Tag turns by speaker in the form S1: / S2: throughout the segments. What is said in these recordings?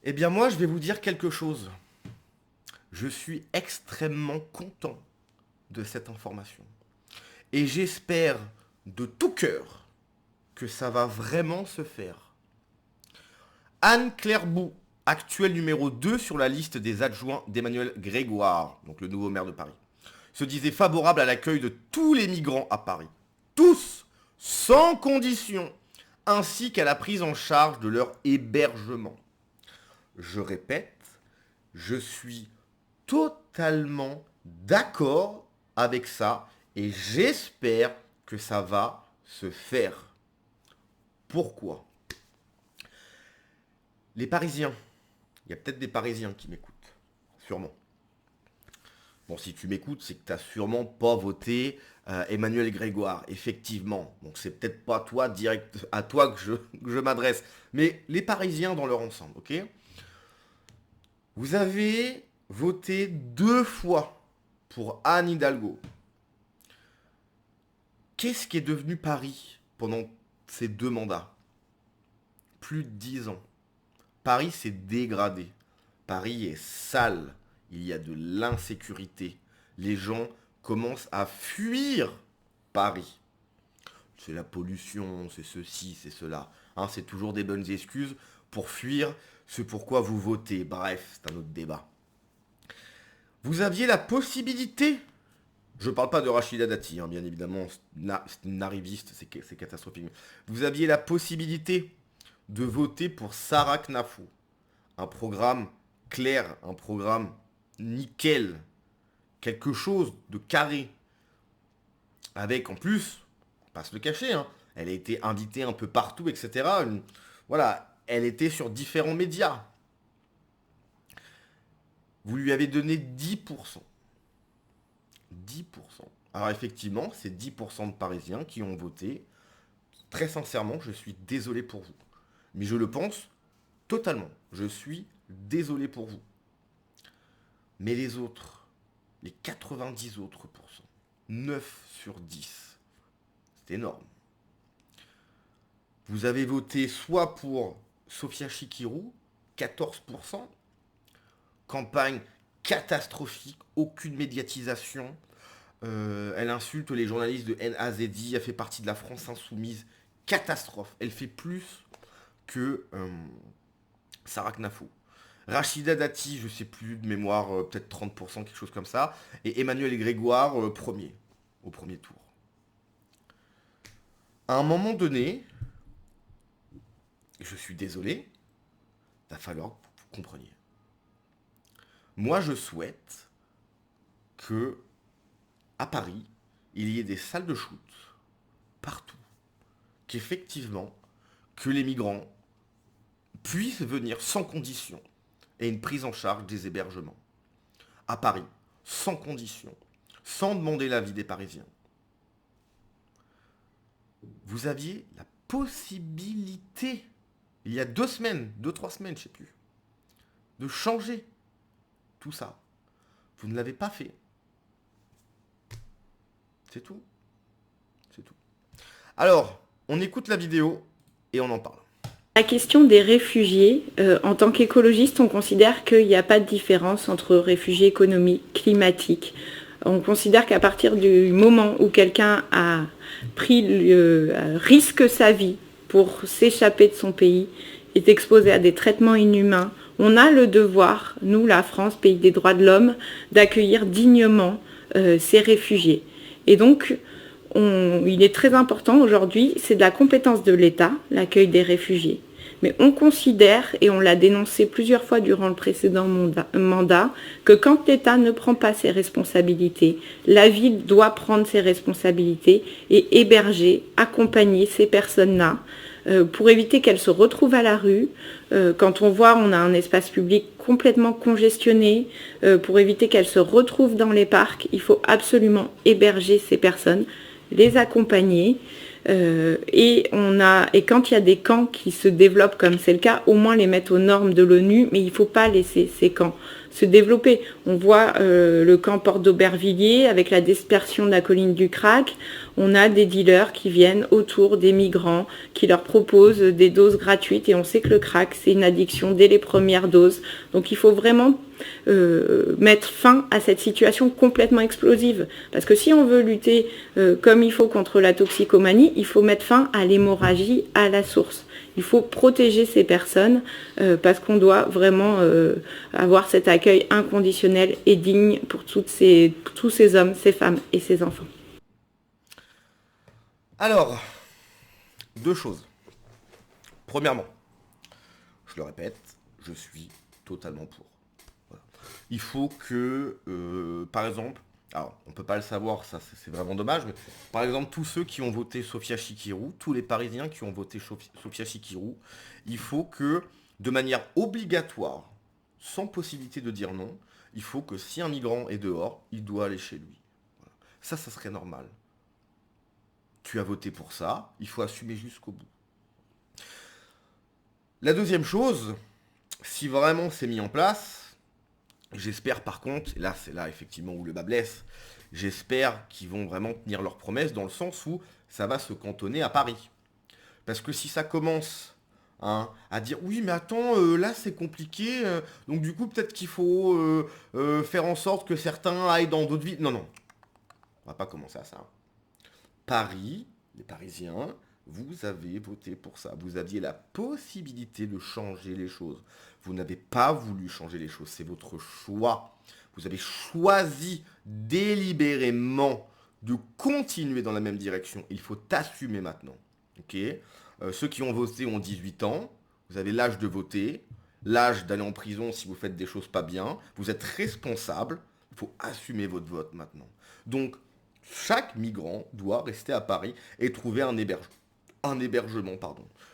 S1: Eh bien moi, je vais vous dire quelque chose. Je suis extrêmement content de cette information. Et j'espère de tout cœur que ça va vraiment se faire. Anne Clairbou, actuelle numéro 2 sur la liste des adjoints d'Emmanuel Grégoire, donc le nouveau maire de Paris, se disait favorable à l'accueil de tous les migrants à Paris. Tous, sans condition, ainsi qu'à la prise en charge de leur hébergement. Je répète, je suis totalement d'accord avec ça et j'espère que ça va se faire. Pourquoi? Les Parisiens, il y a peut-être des Parisiens qui m'écoutent, sûrement. Bon, si tu m'écoutes, c'est que tu n'as sûrement pas voté Emmanuel Grégoire, effectivement. Donc c'est peut-être pas toi direct à toi que je m'adresse, mais les Parisiens dans leur ensemble, ok? Vous avez voté 2 fois pour Anne Hidalgo. Qu'est-ce qui est devenu Paris pendant ces 2 mandats? Plus de 10 ans. Paris s'est dégradé. Paris est sale. Il y a de l'insécurité. Les gens commencent à fuir Paris. C'est la pollution, c'est ceci, c'est cela. Hein, c'est toujours des bonnes excuses pour fuir ce pourquoi vous votez. Bref, c'est un autre débat. Vous aviez la possibilité, je ne parle pas de Rachida Dati, hein, bien évidemment, c'est une arriviste, c'est catastrophique. Vous aviez la possibilité de voter pour Sarah Knafou. Un programme clair, un programme nickel, quelque chose de carré. Avec en plus, on va pas se le cacher, hein, elle a été invitée un peu partout, etc. Voilà, elle était sur différents médias. Vous lui avez donné 10%. 10%. Alors effectivement, c'est 10% de Parisiens qui ont voté. Très sincèrement, je suis désolé pour vous. Mais je le pense totalement. Je suis désolé pour vous. Mais les autres, les 90 autres pourcents, 9 sur 10, c'est énorme. Vous avez voté soit pour Sophia Chikirou, 14%, campagne catastrophique, aucune médiatisation. Elle insulte les journalistes de NAZI, elle fait partie de la France Insoumise. Catastrophe. Elle fait plus que Sarah Knafou. Rachida Dati, je sais plus de mémoire, peut-être 30%, quelque chose comme ça. Et Emmanuel Grégoire, premier, au premier tour. À un moment donné, je suis désolé, il va falloir que vous compreniez. Moi, je souhaite que, à Paris, il y ait des salles de shoot partout. Qu'effectivement, que les migrants puissent venir sans condition et une prise en charge des hébergements. À Paris, sans condition, sans demander l'avis des Parisiens. Vous aviez la possibilité, il y a 2 semaines, 2, 3 semaines, je ne sais plus, de changer tout ça. Vous ne l'avez pas fait. C'est tout. C'est tout. Alors, on écoute la vidéo et on en parle.
S2: La question des réfugiés, en tant qu'écologiste, on considère qu'il n'y a pas de différence entre réfugiés économiques, climatiques. On considère qu'à partir du moment où quelqu'un risque sa vie pour s'échapper de son pays, est exposé à des traitements inhumains, on a le devoir, nous, la France, pays des droits de l'homme, d'accueillir dignement ces réfugiés. Et donc, il est très important aujourd'hui, c'est de la compétence de l'État, l'accueil des réfugiés. Mais on considère, et on l'a dénoncé plusieurs fois durant le précédent mandat, que quand l'État ne prend pas ses responsabilités, la ville doit prendre ses responsabilités et héberger, accompagner ces personnes-là pour éviter qu'elles se retrouvent à la rue. Quand on voit, on a un espace public complètement congestionné, pour éviter qu'elles se retrouvent dans les parcs, il faut absolument héberger ces personnes, les accompagner. Et quand il y a des camps qui se développent comme c'est le cas, au moins les mettre aux normes de l'ONU, mais il ne faut pas laisser ces camps se développer. On voit le camp Porte d'Aubervilliers avec la dispersion de la colline du crack. On a des dealers qui viennent autour des migrants, qui leur proposent des doses gratuites. Et on sait que le crack, c'est une addiction dès les premières doses. Donc il faut vraiment mettre fin à cette situation complètement explosive. Parce que si on veut lutter comme il faut contre la toxicomanie, il faut mettre fin à l'hémorragie à la source. Il faut protéger ces personnes parce qu'on doit vraiment avoir cet accueil inconditionnel et digne pour tous ces hommes, ces femmes et ces enfants.
S1: Alors, deux choses. Premièrement, je le répète, je suis totalement pour. Voilà. Il faut que, par exemple, alors on peut pas le savoir, ça c'est vraiment dommage, mais par exemple tous ceux qui ont voté Sofia Chikirou, tous les Parisiens qui ont voté Sofia Chikirou, il faut que, de manière obligatoire, sans possibilité de dire non, il faut que si un migrant est dehors, il doit aller chez lui. Voilà. Ça serait normal. Tu as voté pour ça, il faut assumer jusqu'au bout. La deuxième chose, si vraiment c'est mis en place, j'espère par contre, et là c'est là effectivement où le bas blesse, j'espère qu'ils vont vraiment tenir leurs promesses dans le sens où ça va se cantonner à Paris. Parce que si ça commence à dire oui mais attends, là c'est compliqué, donc du coup peut-être qu'il faut faire en sorte que certains aillent dans d'autres villes. Non, non, on va pas commencer à ça. Paris, les Parisiens, vous avez voté pour ça. Vous aviez la possibilité de changer les choses. Vous n'avez pas voulu changer les choses. C'est votre choix. Vous avez choisi délibérément de continuer dans la même direction. Il faut assumer maintenant. Ok. Ceux qui ont voté ont 18 ans. Vous avez l'âge de voter. L'âge d'aller en prison si vous faites des choses pas bien. Vous êtes responsable. Il faut assumer votre vote maintenant. Donc, chaque migrant doit rester à Paris et trouver un hébergement,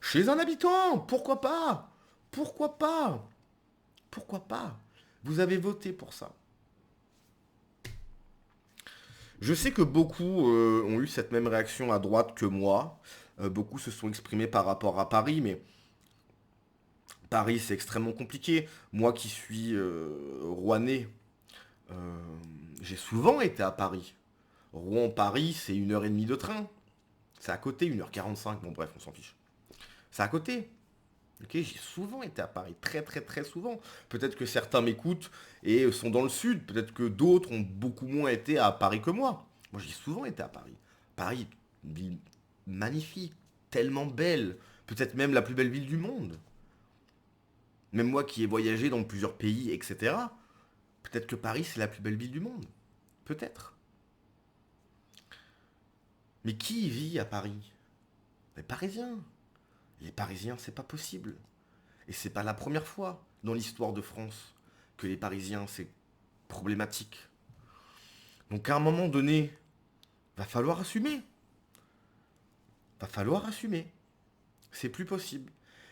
S1: chez un habitant. Pourquoi pas? Pourquoi pas? Pourquoi pas? Vous avez voté pour ça. Je sais que beaucoup ont eu cette même réaction à droite que moi. Beaucoup se sont exprimés par rapport à Paris, mais Paris c'est extrêmement compliqué. Moi qui suis rouennais, j'ai souvent été à Paris. Rouen-Paris, c'est 1h30 de train. C'est à côté, 1h45. Bon, bref, on s'en fiche. C'est à côté. Ok, j'ai souvent été à Paris. Très, très, très souvent. Peut-être que certains m'écoutent et sont dans le sud. Peut-être que d'autres ont beaucoup moins été à Paris que moi. Moi, j'ai souvent été à Paris. Paris, une ville magnifique. Tellement belle. Peut-être même la plus belle ville du monde. Même moi qui ai voyagé dans plusieurs pays, etc. Peut-être que Paris, c'est la plus belle ville du monde. Peut-être. Mais qui vit à Paris? Les Parisiens. Les Parisiens, c'est pas possible. Et c'est pas la première fois dans l'histoire de France que les Parisiens, c'est problématique. Donc à un moment donné, va falloir assumer. Va falloir assumer. C'est plus possible.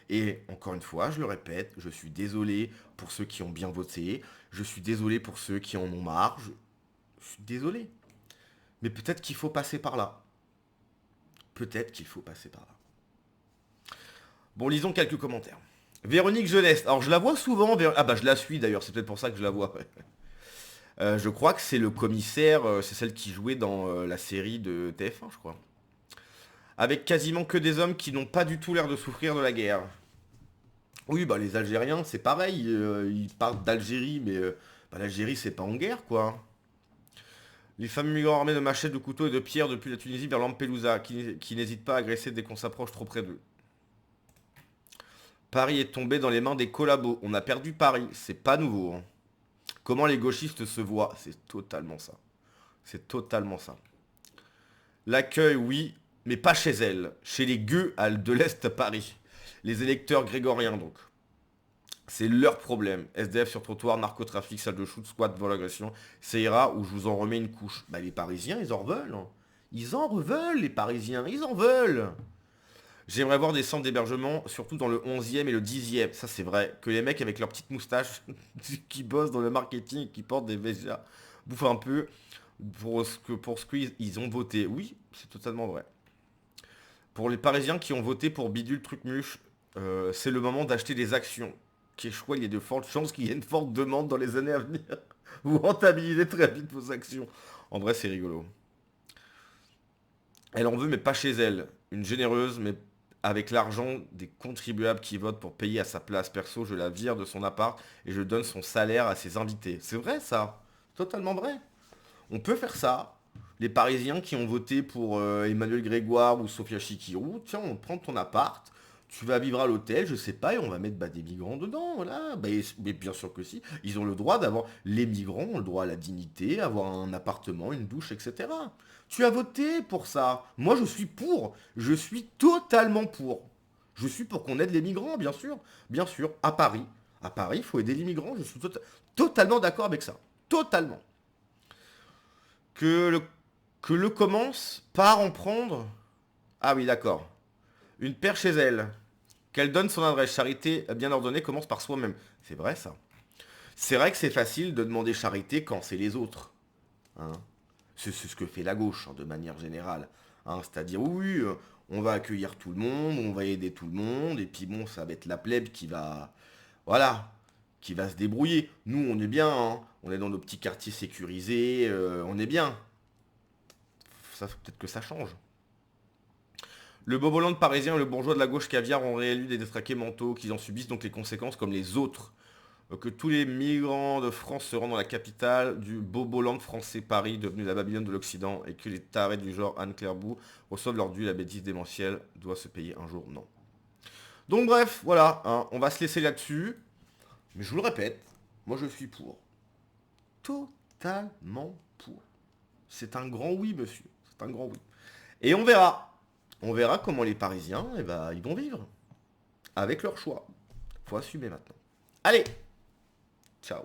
S1: Et encore une fois, je le répète, je suis désolé pour ceux qui ont bien voté. Je suis désolé pour ceux qui en ont marre. Je suis désolé. Mais peut-être qu'il faut passer par là. Peut-être qu'il faut passer par là. Bon, lisons quelques commentaires. Véronique Jeunesse. Alors, je la vois souvent. Ah bah, je la suis d'ailleurs. C'est peut-être pour ça que je la vois. Je crois que c'est le commissaire. C'est celle qui jouait dans la série de TF1, je crois. Avec quasiment que des hommes qui n'ont pas du tout l'air de souffrir de la guerre. Oui, bah les Algériens, c'est pareil. Ils partent d'Algérie, mais bah, l'Algérie, c'est pas en guerre, quoi. Les femmes migrants armées de machettes, de couteaux et de pierres depuis la Tunisie vers Lampedusa, qui n'hésitent pas à agresser dès qu'on s'approche trop près d'eux. Paris est tombé dans les mains des collabos. On a perdu Paris. C'est pas nouveau. Hein. Comment les gauchistes se voient? C'est totalement ça. C'est totalement ça. L'accueil, oui, mais pas chez elle. Chez les gueux de l'Est Paris. Les électeurs grégoriens, donc. C'est leur problème. SDF sur trottoir, narcotrafic, salle de shoot, squat, vol, agression. Ça ira ou je vous en remets une couche. Bah les Parisiens, ils en veulent. Hein. Ils en veulent, les Parisiens. Ils en veulent. J'aimerais voir des centres d'hébergement, surtout dans le 11e et le 10e. Ça, c'est vrai. Que les mecs avec leurs petites moustaches qui bossent dans le marketing, qui portent des VGA, bouffent un peu pour ce qu'ils ont voté. Oui, c'est totalement vrai. Pour les Parisiens qui ont voté pour bidule truc muche, c'est le moment d'acheter des actions. Quechua, il y a de fortes chances qu'il y ait une forte demande dans les années à venir. Vous rentabilisez très vite vos actions. En vrai, c'est rigolo. Elle en veut, mais pas chez elle. Une généreuse, mais avec l'argent des contribuables qui votent pour payer à sa place. Perso, je la vire de son appart et je donne son salaire à ses invités. C'est vrai, ça. Totalement vrai. On peut faire ça. Les Parisiens qui ont voté pour Emmanuel Grégoire ou Sofia Chikirou, tiens, on prend ton appart, tu vas vivre à l'hôtel, je sais pas, et on va mettre des migrants dedans, voilà. Mais bien sûr que si. Ils ont le droit d'avoir... Les migrants ont le droit à la dignité, avoir un appartement, une douche, etc. Tu as voté pour ça. Moi, je suis pour. Je suis totalement pour. Je suis pour qu'on aide les migrants, bien sûr. Bien sûr, à Paris. À Paris, il faut aider les migrants. Je suis totalement d'accord avec ça. Totalement. Que le, que le commence par en prendre. Ah oui, d'accord. Une paire chez elle. Qu'elle donne son adresse. Charité bien ordonnée commence par soi-même. C'est vrai ça. C'est vrai que c'est facile de demander charité quand c'est les autres. Hein. C'est ce que fait la gauche, hein, de manière générale. Hein, c'est-à-dire, oui, on va accueillir tout le monde, on va aider tout le monde, et puis bon, ça va être la plèbe qui va... Voilà, qui va se débrouiller. Nous, on est bien, hein, on est dans nos petits quartiers sécurisés, on est bien. Ça, peut-être que ça change. Le boboland parisien et le bourgeois de la gauche caviar ont réélu des détraqués mentaux qui en subissent donc les conséquences comme les autres. Que tous les migrants de France se rendent dans la capitale du boboland français Paris, devenu la Babylone de l'Occident, et que les tarés du genre Anne-Claire Bou reçoivent leur dû, la bêtise démentielle doit se payer un jour, non. Donc bref, voilà, hein, on va se laisser là-dessus. Mais je vous le répète, moi je suis pour. Totalement pour. C'est un grand oui, monsieur. C'est un grand oui. Et on verra. On verra comment les Parisiens, ils vont vivre. Avec leur choix. Faut assumer maintenant. Allez, ciao.